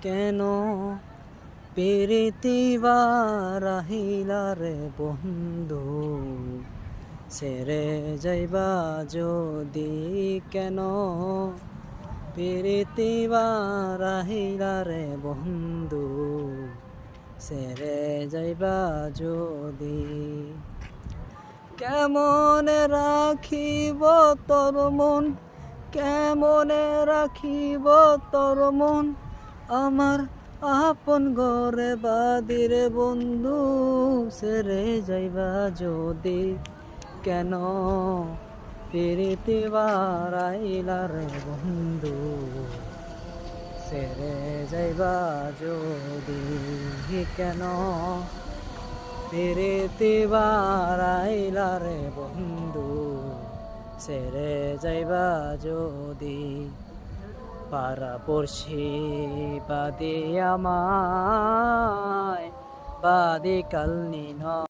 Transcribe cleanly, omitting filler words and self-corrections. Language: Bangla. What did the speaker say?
কেন প্রীতি বারাহিলা রে বন্ধু, ছেড়ে যাইবা যদি কেন প্রীতি বারাহিলা রে বন্ধু, ছেড়ে যাইবা যদি। কেমনে রাখিব তোর মন, কেমনে রাখিব তোর মন, আমার আপন ঘরে বাদিরে বন্ধু, ছেড়ে যাইবা যদি কেন প্রীতি বারাইলা রে বন্ধু, ছেড়ে যাইবা যদি কেন প্রীতি বারাইলা রে বন্ধু, ছেড়ে যাইবা যদি। পাড়া পড়শি বাদে আমায় বাদে কালনি ন